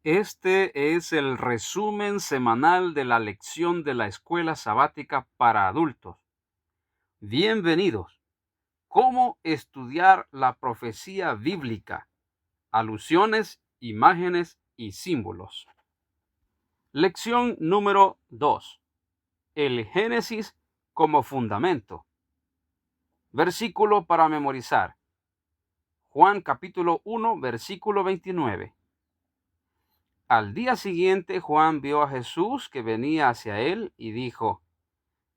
Este es el resumen semanal de la lección de la escuela sabática para adultos. Bienvenidos. ¿Cómo estudiar la profecía bíblica? Alusiones, imágenes y símbolos. Lección número 2. El Génesis como fundamento. Versículo para memorizar. Juan capítulo 1, versículo 29. Al día siguiente Juan vio a Jesús que venía hacia él y dijo: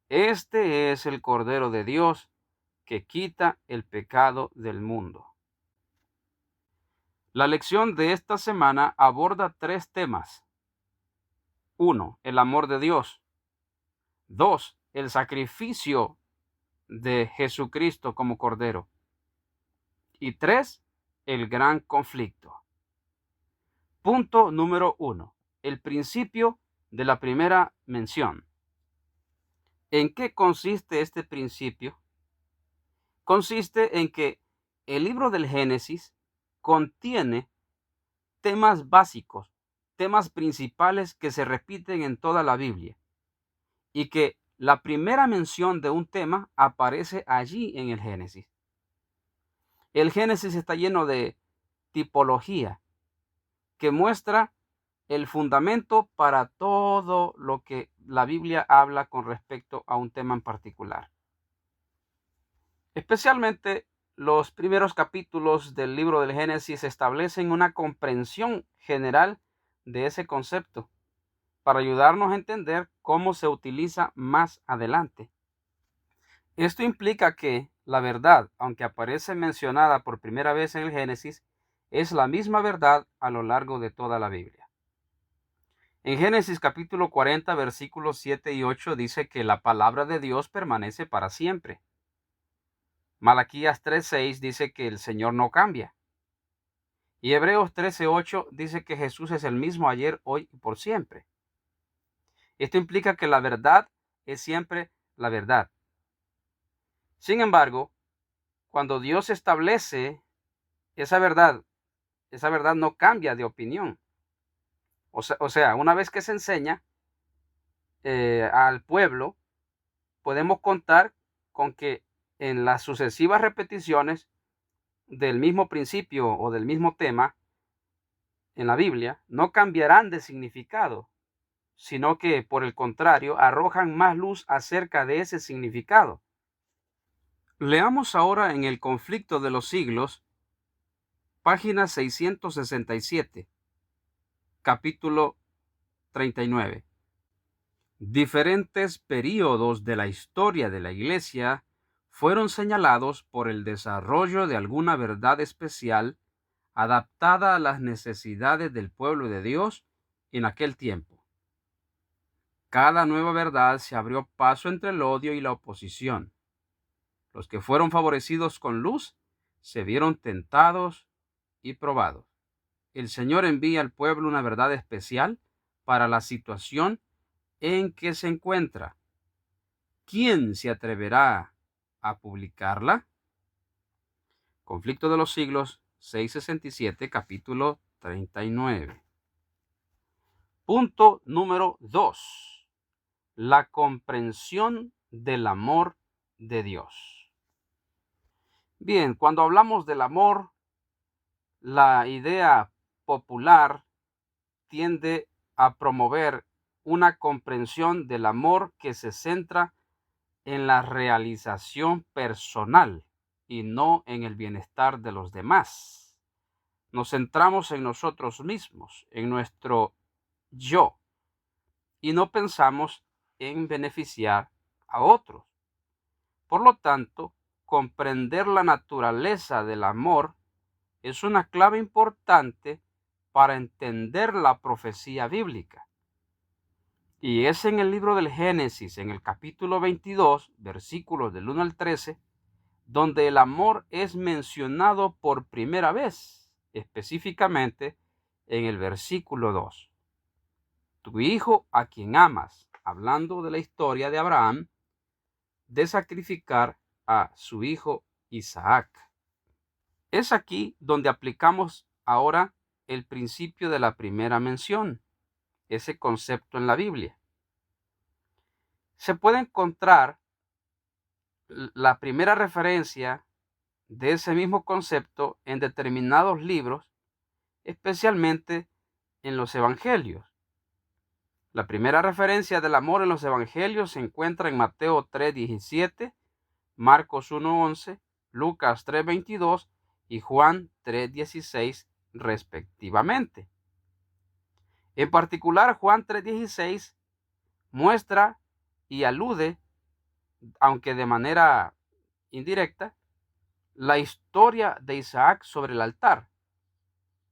Este es el Cordero de Dios que quita el pecado del mundo. La lección de esta semana aborda 3 temas. 1. El amor de Dios. 2. El sacrificio de Jesucristo como Cordero. Y 3. El gran conflicto. Punto número 1. El principio de la primera mención. ¿En qué consiste este principio? Consiste en que el libro del Génesis contiene temas básicos, temas principales que se repiten en toda la Biblia, y que la primera mención de un tema aparece allí en el Génesis. El Génesis está lleno de tipología que muestra el fundamento para todo lo que la Biblia habla con respecto a un tema en particular. Especialmente los primeros capítulos del libro del Génesis establecen una comprensión general de ese concepto para ayudarnos a entender cómo se utiliza más adelante. Esto implica que la verdad, aunque aparece mencionada por primera vez en el Génesis, es la misma verdad a lo largo de toda la Biblia. En Génesis capítulo 40, versículos 7 y 8 dice que la palabra de Dios permanece para siempre. Malaquías 3:6 dice que el Señor no cambia. Y Hebreos 13:8 dice que Jesús es el mismo ayer, hoy y por siempre. Esto implica que la verdad es siempre la verdad. Sin embargo, cuando Dios establece esa verdad no cambia de opinión. O sea, una vez que se enseña al pueblo, podemos contar con que en las sucesivas repeticiones del mismo principio o del mismo tema en la Biblia no cambiarán de significado, sino que por el contrario arrojan más luz acerca de ese significado. Leamos ahora en El conflicto de los siglos, página 667, capítulo 39. Diferentes períodos de la historia de la Iglesia fueron señalados por el desarrollo de alguna verdad especial adaptada a las necesidades del pueblo de Dios en aquel tiempo. Cada nueva verdad se abrió paso entre el odio y la oposición. Los que fueron favorecidos con luz se vieron tentados y probados. El Señor envía al pueblo una verdad especial para la situación en que se encuentra. ¿Quién se atreverá a publicarla? Conflicto de los siglos 667, capítulo 39. Punto número 2. La comprensión del amor de Dios. Bien, cuando hablamos del amor, la idea popular tiende a promover una comprensión del amor que se centra en la realización personal y no en el bienestar de los demás. Nos centramos en nosotros mismos, en nuestro yo, y no pensamos en beneficiar a otros. Por lo tanto, comprender la naturaleza del amor es una clave importante para entender la profecía bíblica. Y es en el libro del Génesis, en el capítulo 22, versículos del 1 al 13, donde el amor es mencionado por primera vez, específicamente en el versículo 2. Tu hijo a quien amas, hablando de la historia de Abraham, de sacrificar a su hijo Isaac. Es aquí donde aplicamos ahora el principio de la primera mención, ese concepto en la Biblia. Se puede encontrar la primera referencia de ese mismo concepto en determinados libros, especialmente en los evangelios. La primera referencia del amor en los evangelios se encuentra en Mateo 3:17, Marcos 1:11, Lucas 3:22 y Juan 3:16 respectivamente. En particular, Juan 3:16 muestra y alude, aunque de manera indirecta, la historia de Isaac sobre el altar.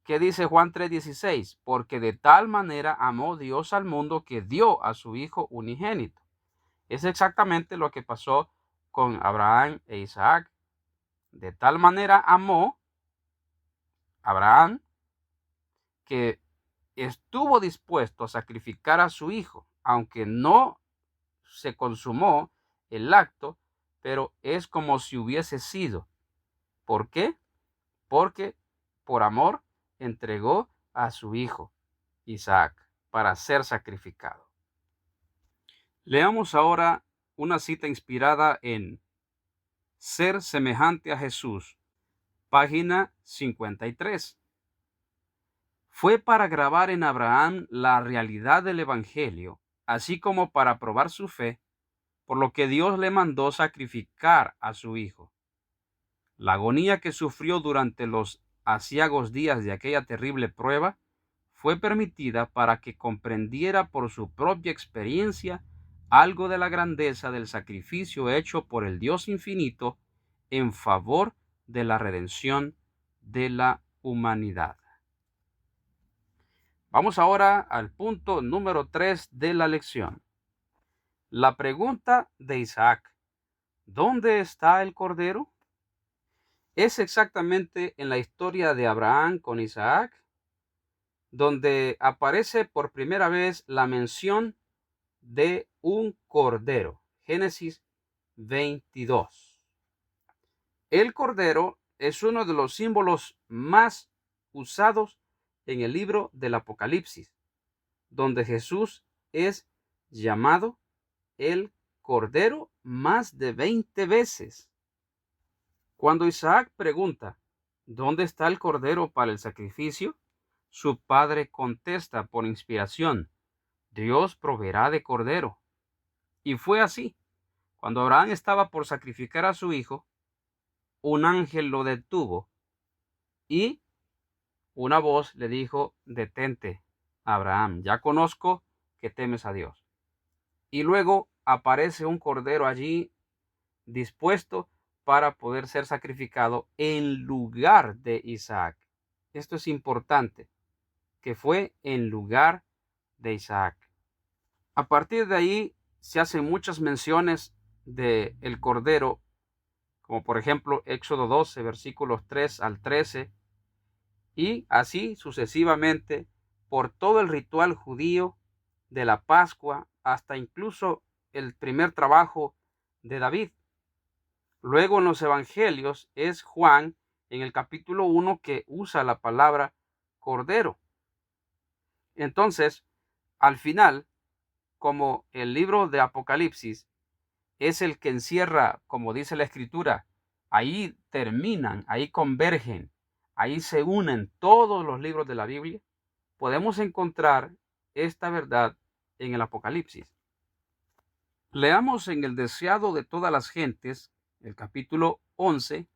¿Qué dice Juan 3:16? Porque de tal manera amó Dios al mundo que dio a su Hijo unigénito. Es exactamente lo que pasó con Abraham e Isaac. De tal manera amó Abraham que estuvo dispuesto a sacrificar a su hijo, aunque no se consumó el acto, pero es como si hubiese sido. ¿Por qué? Porque por amor entregó a su hijo Isaac para ser sacrificado. Leamos ahora una cita inspirada en Ser semejante a Jesús, página 53. Fue para grabar en Abraham la realidad del Evangelio, así como para probar su fe, por lo que Dios le mandó sacrificar a su hijo. La agonía que sufrió durante los aciagos días de aquella terrible prueba fue permitida para que comprendiera por su propia experiencia algo de la grandeza del sacrificio hecho por el Dios infinito en favor de la redención de la humanidad. Vamos ahora al punto número 3 de la lección. La pregunta de Isaac: ¿dónde está el cordero? Es exactamente en la historia de Abraham con Isaac donde aparece por primera vez la mención de un cordero. Génesis 22. El cordero es uno de los símbolos más usados en el libro del Apocalipsis, donde Jesús es llamado el cordero más de 20 veces. Cuando Isaac pregunta, ¿dónde está el cordero para el sacrificio?, su padre contesta por inspiración, Dios proveerá de cordero. Y fue así. Cuando Abraham estaba por sacrificar a su hijo, un ángel lo detuvo y una voz le dijo, detente, Abraham, ya conozco que temes a Dios. Y luego aparece un cordero allí dispuesto para poder ser sacrificado en lugar de Isaac. Esto es importante, que fue en lugar de Isaac. A partir de ahí se hacen muchas menciones de el cordero, como por ejemplo Éxodo 12, versículos 3 al 13, y así sucesivamente por todo el ritual judío de la Pascua hasta incluso el primer trabajo de David. Luego en los evangelios es Juan en el capítulo 1 que usa la palabra cordero. Entonces, al final, como el libro de Apocalipsis es el que encierra, como dice la Escritura, ahí terminan, ahí convergen, ahí se unen todos los libros de la Biblia, podemos encontrar esta verdad en el Apocalipsis. Leamos en el Deseado de todas las gentes, el capítulo 11,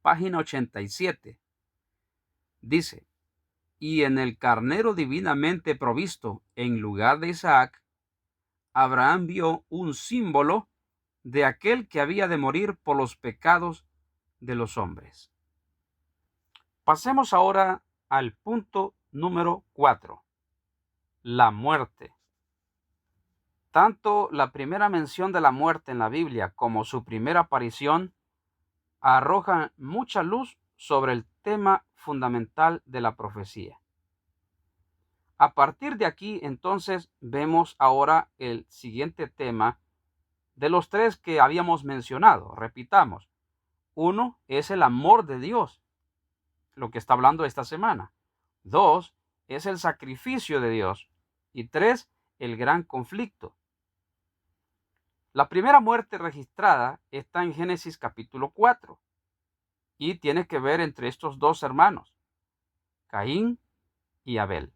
página 87. Dice, y en el carnero divinamente provisto en lugar de Isaac, Abraham vio un símbolo de aquel que había de morir por los pecados de los hombres. Pasemos ahora al punto número 4. La muerte. Tanto la primera mención de la muerte en la Biblia como su primera aparición arrojan mucha luz sobre el tema fundamental de la profecía. A partir de aquí, entonces, vemos ahora el siguiente tema de los tres que habíamos mencionado. Repitamos. Uno es el amor de Dios, lo que está hablando esta semana. 2 es el sacrificio de Dios. Y 3, el gran conflicto. La primera muerte registrada está en Génesis capítulo 4 y tiene que ver entre estos dos hermanos, Caín y Abel.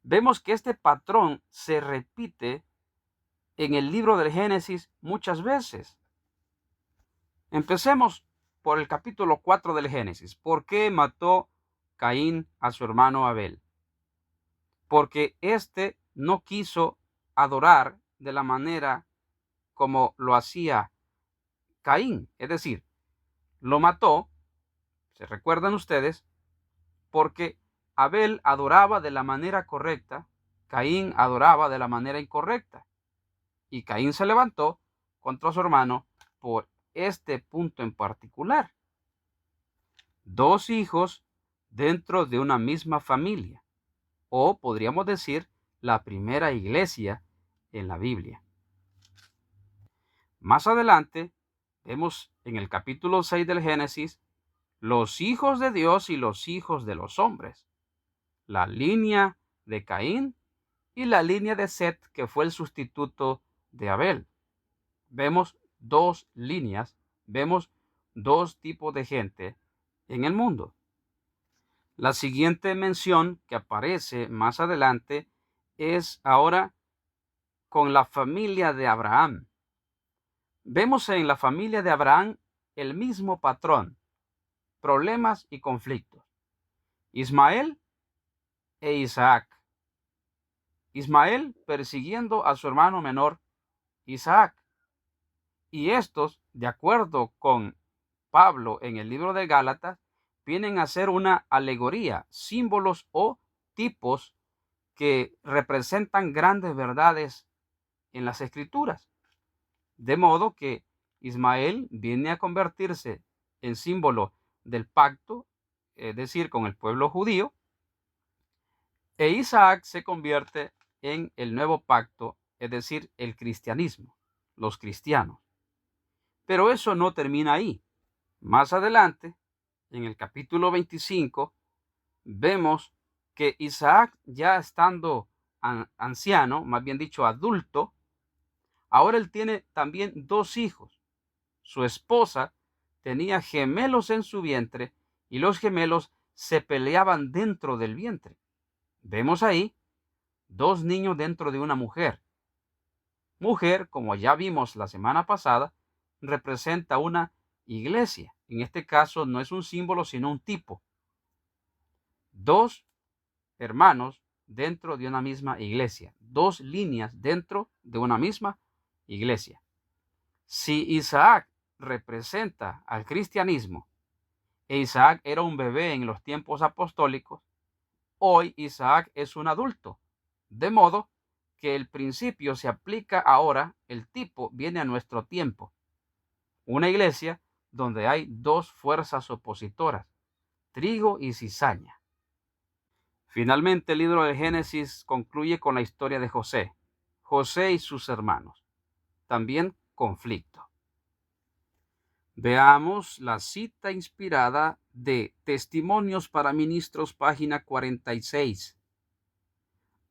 Vemos que este patrón se repite en el libro del Génesis muchas veces. Empecemos por el capítulo 4 del Génesis. ¿Por qué mató Caín a su hermano Abel? Porque éste no quiso adorar de la manera como lo hacía Caín. Es decir, lo mató, se recuerdan ustedes, porque Abel adoraba de la manera correcta, Caín adoraba de la manera incorrecta. Y Caín se levantó contra su hermano por este punto en particular. Dos hijos dentro de una misma familia, o podríamos decir la primera iglesia en la Biblia. Más adelante vemos en el capítulo 6 del Génesis los hijos de Dios y los hijos de los hombres, la línea de Caín y la línea de Set, que fue el sustituto de Abel. Vemos dos líneas, vemos dos tipos de gente en el mundo. La siguiente mención que aparece más adelante es ahora con la familia de Abraham. Vemos en la familia de Abraham el mismo patrón, problemas y conflictos. Ismael e Isaac. Ismael persiguiendo a su hermano menor, Isaac. Y estos, de acuerdo con Pablo en el libro de Gálatas, vienen a ser una alegoría, símbolos o tipos que representan grandes verdades en las Escrituras. De modo que Ismael viene a convertirse en símbolo del pacto, es decir, con el pueblo judío, e Isaac se convierte en el nuevo pacto, es decir, el cristianismo, los cristianos. Pero eso no termina ahí. Más adelante, en el capítulo 25, vemos que Isaac, ya estando anciano, más bien dicho adulto, ahora él tiene también dos hijos. Su esposa tenía gemelos en su vientre y los gemelos se peleaban dentro del vientre. Vemos ahí dos niños dentro de una mujer. Mujer, como ya vimos la semana pasada, representa una iglesia. En este caso no es un símbolo, sino un tipo. Dos hermanos dentro de una misma iglesia. Dos líneas dentro de una misma iglesia. Si Isaac representa al cristianismo e Isaac era un bebé en los tiempos apostólicos, hoy Isaac es un adulto. De modo que el principio se aplica ahora, el tipo viene a nuestro tiempo. Una iglesia donde hay dos fuerzas opositoras, trigo y cizaña. Finalmente, el libro de Génesis concluye con la historia de José, José y sus hermanos. También conflicto. Veamos la cita inspirada de Testimonios para Ministros, página 46.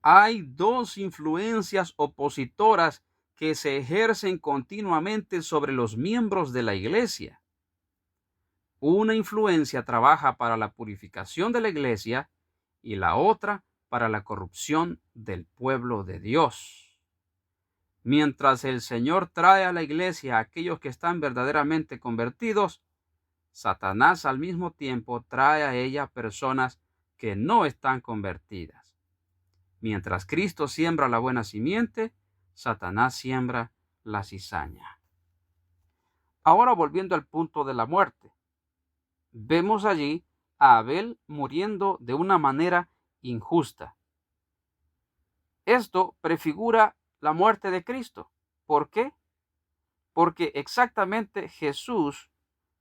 Hay dos influencias opositoras que se ejercen continuamente sobre los miembros de la iglesia. Una influencia trabaja para la purificación de la iglesia y la otra para la corrupción del pueblo de Dios. Mientras el Señor trae a la iglesia a aquellos que están verdaderamente convertidos, Satanás al mismo tiempo trae a ella personas que no están convertidas. Mientras Cristo siembra la buena simiente, Satanás siembra la cizaña. Ahora volviendo al punto de la muerte, vemos allí a Abel muriendo de una manera injusta. Esto prefigura la muerte de Cristo. ¿Por qué? Porque exactamente Jesús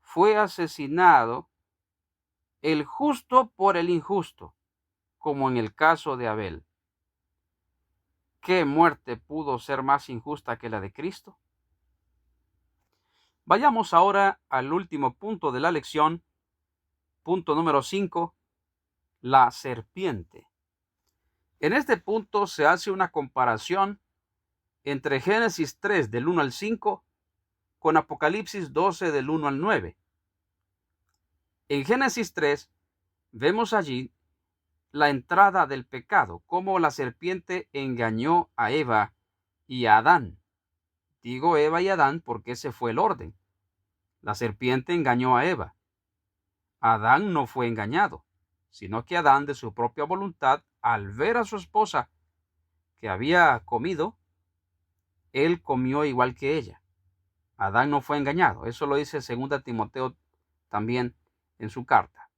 fue asesinado, el justo por el injusto, como en el caso de Abel. ¿Qué muerte pudo ser más injusta que la de Cristo? Vayamos ahora al último punto de la lección, punto número 5, la serpiente. En este punto se hace una comparación entre Génesis 3 del 1 al 5 con Apocalipsis 12 del 1 al 9. En Génesis 3 vemos allí la entrada del pecado, cómo la serpiente engañó a Eva y a Adán. Digo Eva y Adán porque ese fue el orden. La serpiente engañó a Eva. Adán no fue engañado, sino que Adán, de su propia voluntad, al ver a su esposa que había comido, él comió igual que ella. Adán no fue engañado. Eso lo dice 2 Timoteo también en su carta.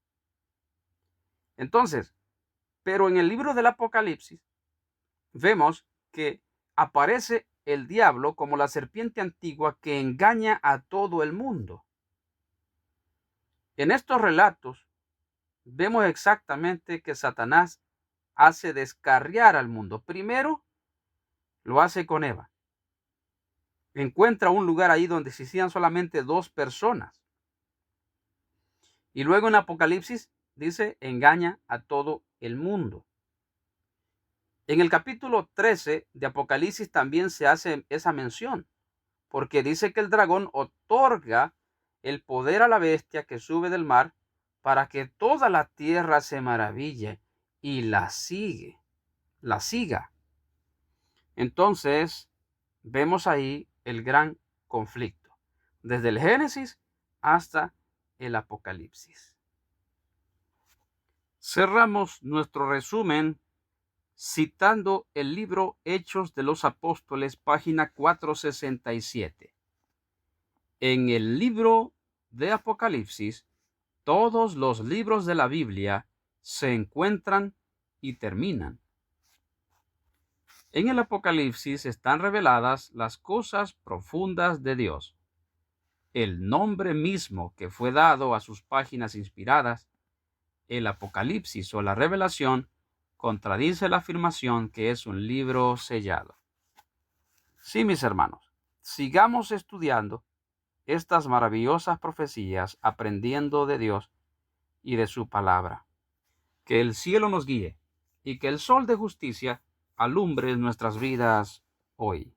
Entonces, pero en el libro del Apocalipsis vemos que aparece el diablo como la serpiente antigua que engaña a todo el mundo. En estos relatos vemos exactamente que Satanás hace descarriar al mundo. Primero lo hace con Eva. Encuentra un lugar ahí donde existían solamente 2 personas. Y luego en Apocalipsis dice, engaña a todo el mundo. En el capítulo 13 de Apocalipsis también se hace esa mención, porque dice que el dragón otorga el poder a la bestia que sube del mar para que toda la tierra se maraville y la siga. Entonces, vemos ahí el gran conflicto, desde el Génesis hasta el Apocalipsis. Cerramos nuestro resumen citando el libro Hechos de los Apóstoles, página 467. En el libro de Apocalipsis, todos los libros de la Biblia se encuentran y terminan. En el Apocalipsis están reveladas las cosas profundas de Dios. El nombre mismo que fue dado a sus páginas inspiradas, el Apocalipsis o la Revelación, contradice la afirmación que es un libro sellado. Sí, mis hermanos, sigamos estudiando estas maravillosas profecías, aprendiendo de Dios y de su palabra. Que el cielo nos guíe y que el sol de justicia alumbre nuestras vidas hoy.